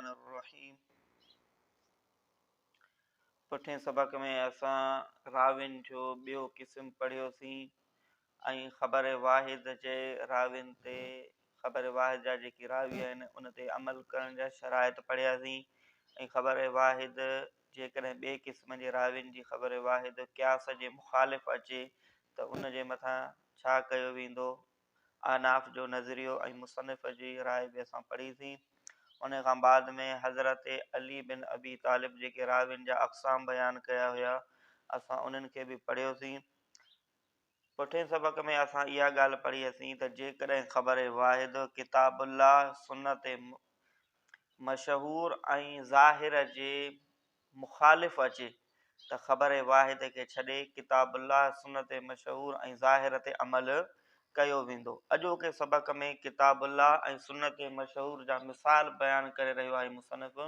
रहमानिर्रहीम। पुठे सबक में असां राविन जो ॿियो क़िस्म पढ़ियोसीं ऐं ख़बर वाहिद जे राविन ते ख़बर वाहिद जा जेकी रावी आहिनि उन ते अमल करण जा शराइत पढ़ियासीं। ऐं ख़बर वाहिद जेकॾहिं ॿिए क़िस्म जे राविन जी ख़बर वाहिद क़यास जे मुखालिफ़ अचे त उन जे मथां छा कयो वेंदो। आनाफ़ जो नज़रियो ऐं मुसनिफ़ जी राय बि असां पढ़ीसीं। उन खां बाद में हज़रत अली बिन अबी तालिब जेके राविन जा अक़साम बयान कया हुआ असां उन्हनि खे बि पढ़ियोसीं। पुठे सबक में असां इहा ॻाल्हि पढ़ीसीं त जेकॾहिं ख़बर वाहिद किताबुल्लाह सुन्नत मशहूर ऐं ज़ाहिर जे मुखालिफ़ अचे त ख़बर वाहिद खे छॾे किताबुल्लाह सुन्नत मशहूर ऐं ज़ाहिर ते अमल कयो वेंदो। अॼोके सबक में किताबुल्लाह ऐं सुन्नत मशहूर जा मिसाल बयान करे रहियो आहे मुसनिफ़,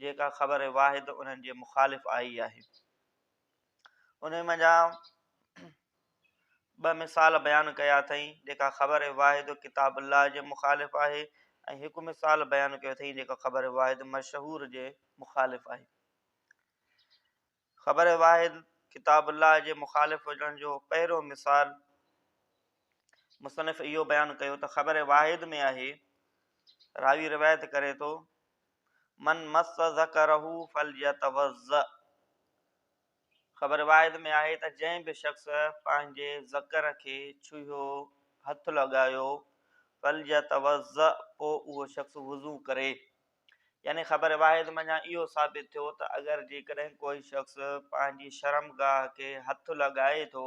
जेका ख़बर वाहिद उन्हनि जे मुखालिफ़ आई आहे। उन मंझा ॿ मिसाल बयान कया अथई जेका ख़बर वाहिद किताबुल्लाह जे मुखालिफ़ आहे ऐं हिकु मिसाल बयान कयो अथई जेका ख़बर वाहिद मशहूर जे मुखालिफ़ आहे। ख़बर वाहिद किताबुल्लाह जे मुखालिफ़ हुजण जो पहिरियों मिसाल मुसनिफ़ इहो बयान कयो त ख़बर वाहिद में आहे, रावी रिवायत करे थो, मन मस ज़करहू फलयतवज़्ज़। ख़बर वाहिद में आहे त जंहिं बि शख़्स पंहिंजे ज़कर खे छुहियो, हथु लॻायो, फलयतवज़्ज़, पोइ उहो शख़्स वुज़ू करे। यानी ख़बर वाहिद मञा इहो साबित थियो त अगरि जेकॾहिं कोई शख़्स पंहिंजी शर्मगाह खे हथु लॻाए थो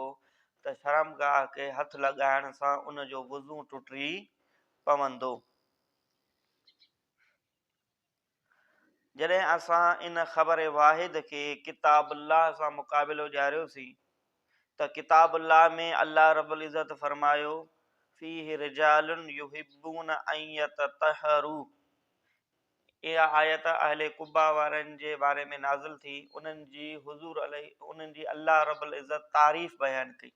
त शर्मगाह खे हथु लॻाइण सां उन जो वुज़ू टुटी पवंदो। जॾहिं असां इन ख़बर वाहिद खे किताबुल्लाह सां मुक़ाबिलो ॾियारियोसीं त किताबुल्लाह में अल्लाह रब्बुल इज़्ज़त फरमायो फ़ीहि रिजालुन युहिब्बून अन यततहरू। इहा आयत अहले कुबा वारनि जे बारे में नाज़िल थी। उन्हनि जी अल्लाह रब्बुल इज़्ज़त तारीफ़ बयान कई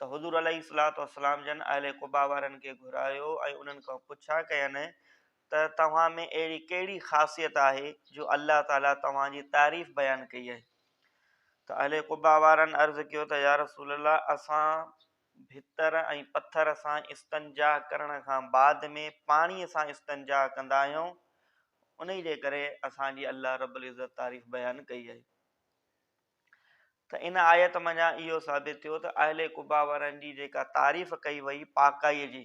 त हुज़ूर अलैहिस्सलातु वस्सलाम जन अहले कुबा वारनि खे घुरायो ऐं उन्हनि खां पुछा कयनि त तव्हां में अहिड़ी कहिड़ी ख़ासियत आहे जो अल्लाह ताला तव्हांजी तारीफ़ बयान कई आहे। त अहले कुबा वारनि अर्ज़ु कयो त या रसूल अल्लाह, असां भितर ऐं पथर सां इस्तंजा करण खां बाद में पाणीअ सां इस्तंजा कंदा आहियूं, उन जे करे असांजी अल्लाह रब्बुल इज़्ज़त तारीफ़ बयान कई आहे। त इन आयत मञा इहो साबित थियो त अहले कुबा वारनि जी जेका तारीफ़ कई वई पाकाईअ जी,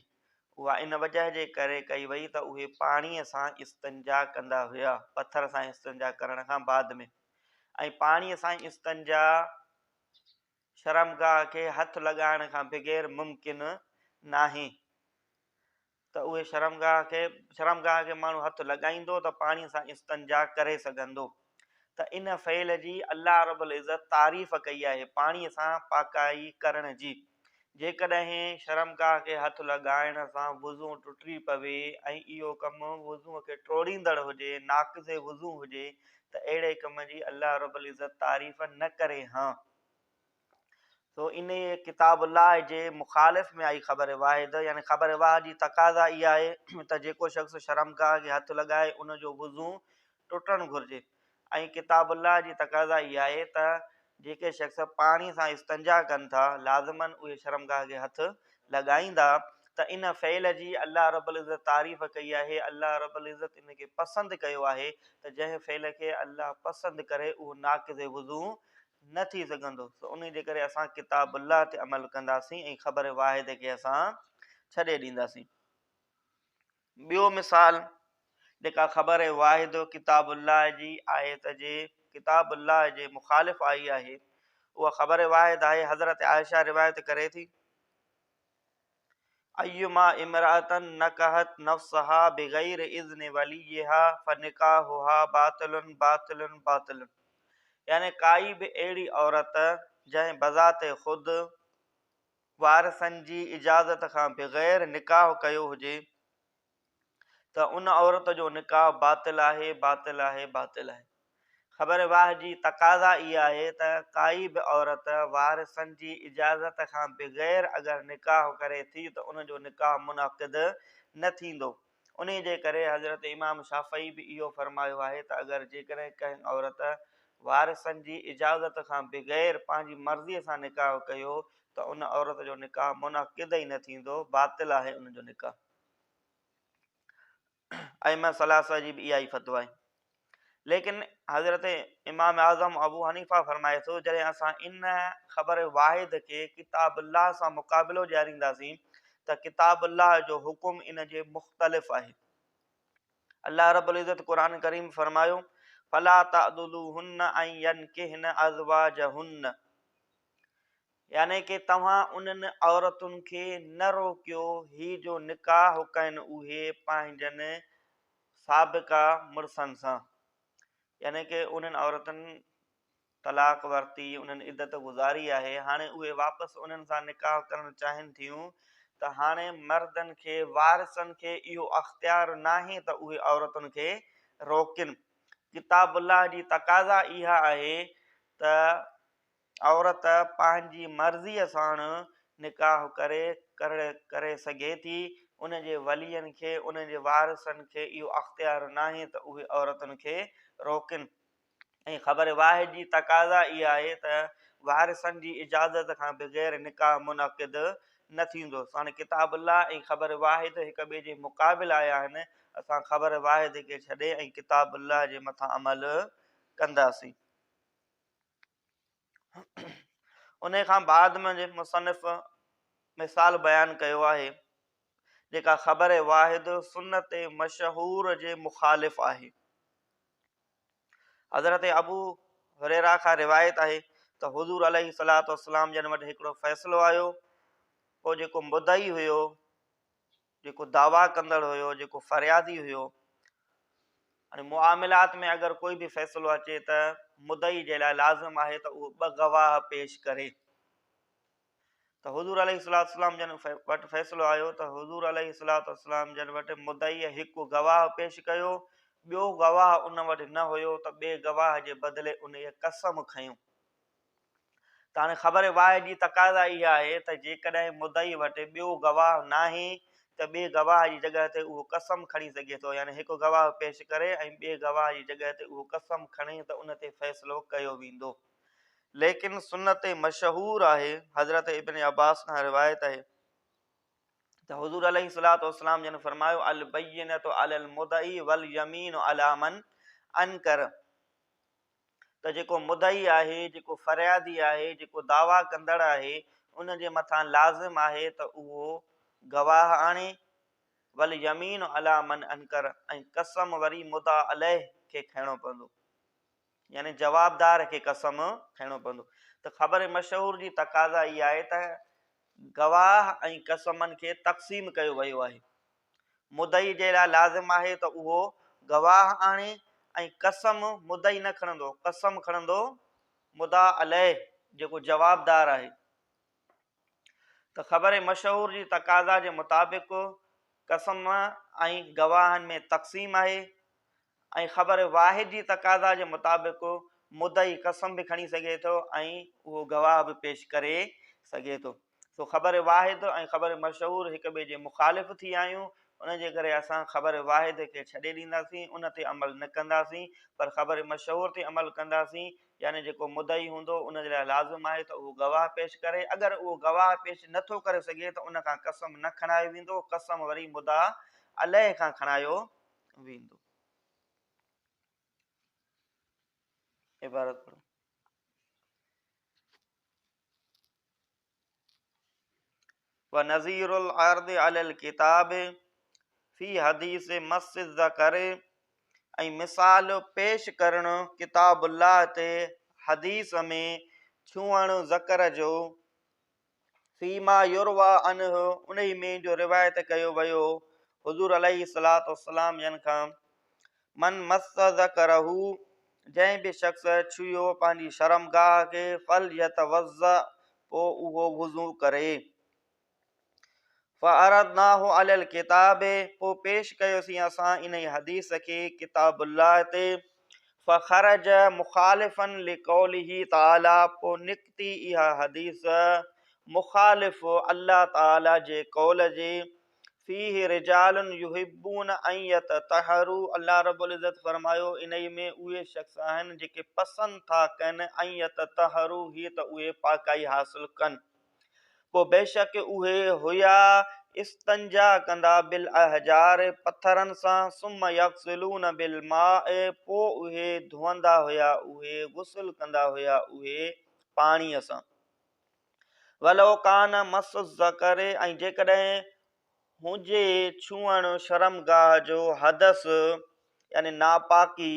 उहा इन वजह जे करे कई वई त उहे पाणीअ सां इस्तंजा कंदा हुया, पथर सां इस्तंजा करण खां बाद में। ऐं पाणीअ सां इस्तंजा शर्मगाह खे हथु लॻाइण खां बग़ैर मुमकिन नाहे। त उहे शर्मगाह खे माण्हू हथु लॻाईंदो त पाणीअ सां इस्तंजा करे सघंदो। त इन फ़इल जी अल्लाह रब्बुल इज़्ज़त तारीफ़ कई आहे पाणीअ सां पाकाई करण जी। जेकॾहिं शर्मगाह खे हथु लॻाइण सां वुज़ू टुटी पवे ऐं इहो कमु वुज़ूअ खे टोड़ींदड़ हुजे, नाक़िज़ वुज़ू हुजे, त अहिड़े कम जी अल्लाह रब्बुल इज़्ज़त तारीफ़ न करे। हाँ, तो इन किताबुल्लाह जे मुखालिफ़ में आई ख़बर वाहिद, यानी ख़बर वाहिद जी तक़ाज़ा इहा आहे त जेको शख़्स शर्मगाह खे हथु लॻाए उन जो वुज़ू टुटणु घुरिजे। ऐं किताबुल्लाह जी तक़ाज़ा इहा आहे त जेके शख़्स पाणी सां इस्तंजा कनि था लाज़िमन उहे शर्मगाह खे हथु लॻाईंदा। त इन फ़इल जी अल्लाह रब्बुल इज़्ज़त तारीफ़ कई आहे। अल्लाह रब्बुल इज़्ज़त इन खे पसंदि कयो आहे त जंहिं फ़इल खे अल्लाह पसंदि करे उहो नाक़िज़ वुज़ू न थी सघंदो। त उन जे करे असां किताबुल्लाह ते अमल कंदासीं ऐं ख़बर वाहिद खे असां छॾे ॾींदासीं। ॿियो मिसाल जेका ख़बर वाहिद किताबुल्लाह जी आयत जे किताबुल्लाह जे मुखालिफ़ आई आहे उहा ख़बर वाहिद आहे। हज़रत आयशा रिवायत करे थी, अय्युमा इमरातन नकहत नफ्सहा बिगैर इज़्न वलियहा फनिकाहुहा बातिलुन बातिलुन बातिलुन। यानी काई बि अहिड़ी औरत जंहिं बज़ाते ख़ुदि वारिसनि जी इजाज़त खां बग़ैर निकाह कयो हुजे त उन औरत जो निकाह बातिल आहे, बातिल आहे, बातिल आहे। ख़बर वाहिद जी तक़ाज़ा इहा आहे त काई बि औरत वारिसनि जी इजाज़त खां बग़ैर अगरि निकाह करे थी त उन जो निकाह मुनक़िद न थींदो। उन जे करे हज़रत इमाम शाफ़ई बि इहो फरमायो आहे त अगरि जेकॾहिं कंहिं औरत वारिसनि जी इजाज़त खां बग़ैर पंहिंजी मर्ज़ीअ सां निकाह कयो त उन औरत जो निकाह मुनक़िद ई न थींदो, बातिल आहे उन जो निकाह। अइमा सलासा जी बि इहा ई फतवा आहे। लेकिन हज़रत इमाम आज़म अबू हनीफ़ा फरमाए थो, जॾहिं असां इन ख़बर वाहिद खे किताबुल्लाह सां मुक़ाबिलो ॾियारींदासीं त किताबुल्लाह जो हुकुम इन जे मुख़्तलिफ़ आहे। अल्लाह रब्बुल इज़्ज़त क़ुरान करीम फरमायो, फला तअदुलुहुन्न अन यनकिहन अज़वाजहुन्न, यानी कि तव्हां उन्हनि औरतुनि खे न रोकियो ही जो निकाह कनि उहे पंहिंजनि साबिक़ा मुड़सनि सां, यानी कि उन्हनि औरतुनि तलाक वरिती, उन्हनि इद्दत गुज़ारी आहे, हाणे उहे वापसि उन्हनि सां निकाह करणु चाहिनि थियूं त हाणे मर्दनि खे वारिसनि खे इहो अख़्तियार नाहे त उहे औरतुनि खे रोकिन। किताबुल्लाह जी तक़ाज़ा इहा आहे त औरत पंहिंजी मर्ज़ीअ सां निकाह करे सघे थी, उन जे वलियनि खे उन जे वारिसनि खे इहो अख़्तियार नाहे त उहे औरतुनि खे रोकिन। ऐं ख़बर वाहिद जी तक़ाज़ा इहा आहे त वारिसनि जी इजाज़त खां बग़ैर निकाह मुनक़िद न थींदो। हाणे किताबुल्लाह ऐं ख़बर वाहिद हिक ॿिए जे मुक़ाबिल आया आहिनि, असां ख़बर वाहिद खे छॾे ऐं किताबुल्लाह जे मथां अमल कंदासीं। उन खां बाद में मुसनिफ़ मिसाल बयानु कयो आहे जेका ख़बर वाहिद सुन्नत मशहूर जे मुखालिफ़ आहे। हज़रत अबू हुरैरा खां रिवायत आहे त हुज़ूर अलैहिस्सलातु वस्सलाम जन वटि हिकिड़ो फ़ैसिलो आयो, पोइ जेको मुदई हुयो, जेको दावा कंदड़ हुयो, जेको फ़रियादी हुयो, हाणे मुआमिलात में अगरि कोई बि फ़ैसिलो अचे त मुदई जे लाइ लाज़िम आहे त उहो 2 गवाह पेश करे। त हुज़ूर अलैहिस्सलातु वस्सलाम जन वटि फ़ैसिलो आयो त हुज़ूर अलैहिस्सलातु वस्सलाम जन वटि मुदईअ हिकु गवाह पेश कयो, ॿियो गवाह उन वटि न हुयो त ॿिए गवाह जे बदिले उन कसम खयूं। त हाणे ख़बर वाहिद जी तक़ाज़ा इहा आहे त जेकॾहिं मुदई वटि ॿियो गवाह नाहे त ॿिए गवाह जी जॻह ते उहो कसम खणी सघे थो, यानी हिकु गवाह पेश करे ऐं ॿिए गवाह जी जॻह ते उहो कसम खणे त उन ते फ़ैसिलो कयो वेंदो। लेकिन सुन्नत मशहूर आहे, हज़रत इब्न अब्बास खां रिवायत आहे त हुज़ूर अलैहिस्सलातु वस्सलाम जन फरमायो, अल बय्यिनतु अलल मुदई वल यमीनु अला मन अनकर, त जेको मुदई आहे, जेको फ़रियादी आहे, जेको दावा कंदड़ आहे, उन जे मथां लाज़िम आहे त उहो गवाह आणे, वल यमीन अला मन अनकर, ऐं कसम वरी मुदा अलैह खे खणणो पवंदो, यानी जवाबदार खे कसम खणणो पवंदो। त ख़बर मशहूर जी तक़ाज़ा इहा आहे त गवाह ऐं कसमनि खे तक़सीम कयो वियो आहे। मुदई जे लाइ लाज़िम आहे त उहो गवाह आणे ऐं कसम मुदई न खणंदो, कसम खणंदो मुदा अलैह जेको जवाबदार आहे। त ख़बर मशहूर जी तक़ाज़ा जे मुताबिक़ कसम ऐं गवाहनि में तक़सीम आहे, ऐं ख़बर वाहिद जी तक़ाज़ा जे मुताबिक़ मुदई कसम बि खणी सघे थो ऐं उहो गवाह बि पेश करे सघे थो। सो ख़बर वाहिद ऐं ख़बर मशहूर हिक ॿिए जे मुखालिफ़ थी आहियूं, उन जे करे असां ख़बर वाहिद खे छॾे ॾींदासीं, उन ते अमल न कंदासीं, पर ख़बर मशहूर ते अमल कंदासीं, यानी जेको मुदई हूंदो उन जे लाइ लाज़िम आहे त उहो गवाह पेश करे। अगरि उहो गवाह पेश नथो करे सघे त उन खां कसम न खणायो वेंदो, कसम वरी मुदा अलैह खां खणायो वेंदो। इबारत पढ़ो। व नज़ीरुल अर्द अलल किताब फी हदीस मस ज़कर, ऐं मिसाल पेश करणु किताबुल्लाह ते हदीस में छुअण ज़कर जो, फीमा युरवा अनहु, उन में जो रिवायत कयो वियो हुज़ूर अलैहिस्सलातु वस्सलाम जन खां, मन मस ज़करहू, जंहिं बि शख़्स छुयो पंहिंजी शर्मगाह खे, फल यतवज़्ज़ा, पोइ उहो वुज़ू करे। फ़अरदनाहु अलल किताब, पोइ पेश कयोसीं असां इन हदीस खे किताबुल्लाह ते, फ़खरज मुखालिफ़न लिक़ौलिही ताला, पोइ निकिती इहा हदीस मुखालिफ़ अल्लाह ताला जे कौल जे, फीह रिजालुन युहिब्बून अन यततहरू, अल्लाह रब्बुल इज़्ज़त फरमायो इन में उहे शख्स आहिनि जेके पसंदि था कनि अन यततहरू, ही त उहे पाकाई हासिल कनि। पोइ बेशक उहे हुया इस्तंजा कंदा बिल अहजार, पथरनि सां, सुम यग़सिलून बिल माए, पोइ उहे धोअंदा हुया, उहे गुस्ल कंदा हुया उहे पाणीअ सां। वलो कान मस ज़कर, ऐं जेकॾहिं हुजे छुअण शर्मगाह जो हदस यानी नापाकी,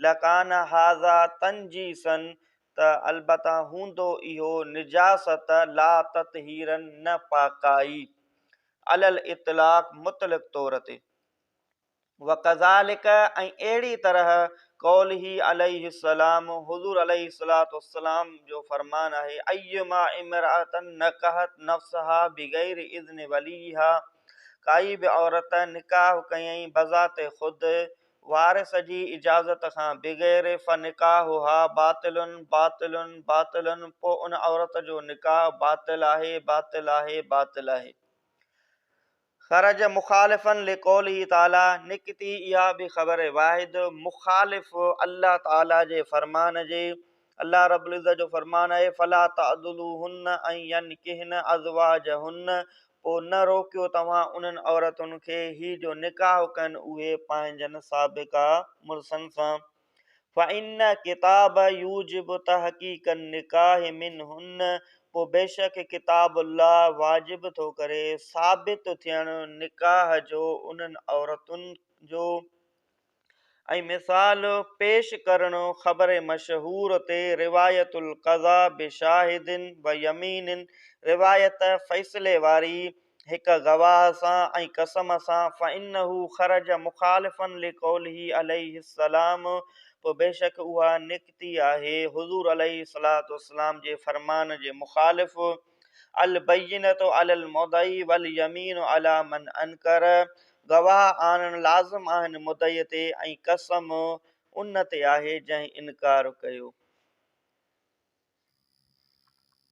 लकान हाज़ा तंजीसन, त अलबत्ता हूंदो इहो निजासत, ला ततहीरन, न पाकाई, अलल इतलाक, मुतलक तौर ते। वकज़ालिक, ऐं अहिड़ी तरह कौलिही अलैहिस्सलाम, हुज़ूर अलैहिस्सलाम जो फरमान आहे, अय्युमा इमराअतन नकहत नफ्सहा बिगैर इज़्न वलीहा, काई बि औरत निकाह कयईं बज़ाते ख़ुदि वारिस जी इजाज़त खां बिग़ैर, फ़निकाहुहा बातिलुन बातिलुन बातिलुन, पोइ उन औरत जो निकाह बातिल आहे, बातिल आहे, बातिल आहे। ख़रज मुखालिफ़न लिक़ौलिही ताला, निकती इहा बि ख़बर वाहिद मुखालिफ़ अल्लाह ताला जे फरमान जे। अल्लाह रब्बुल इज़्ज़त जो फरमान आहे, फला तअदुलूहुन्न अन यनकिहन अज़वाजहुन्न, पोइ न रोकियो तव्हां उन्हनि औरतुनि खे ही जो निकाह कनि उहे पंहिंजनि साबिक़ा मुड़सनि सां। फ़इन्न किताब यूजिबु तहक़ीक़न निकाह मिनहुन्न, पोइ बेशक किताबुल्लाह वाजिब थो करे साबित थियणु निकाह जो उन्हनि औरतुनि जो, ऐं मिसाल पेश करणु ख़बर मशहूर ते, रिवायतुल क़ज़ा बिशाहिदिन व यमीनिन, रिवायत फ़ैसिले वारी हिक गवाह सां ऐं कसम सां। फ़इन्नहु ख़रज मुखालिफ़न लिक़ौलिही अलैहिस्सलाम, पोइ बेशक उहा निकती आहे हुज़ूर अलैहिस्सलाम जे फरमान जे मुखालिफ़। अल बय्यिनतु अलल मुदई वल यमीनु अला मन अनकर, गवाह आणणु लाज़िम आहिनि मुदईअ ते, ऐं कसम उन ते आहे जंहिं इनकार कयो।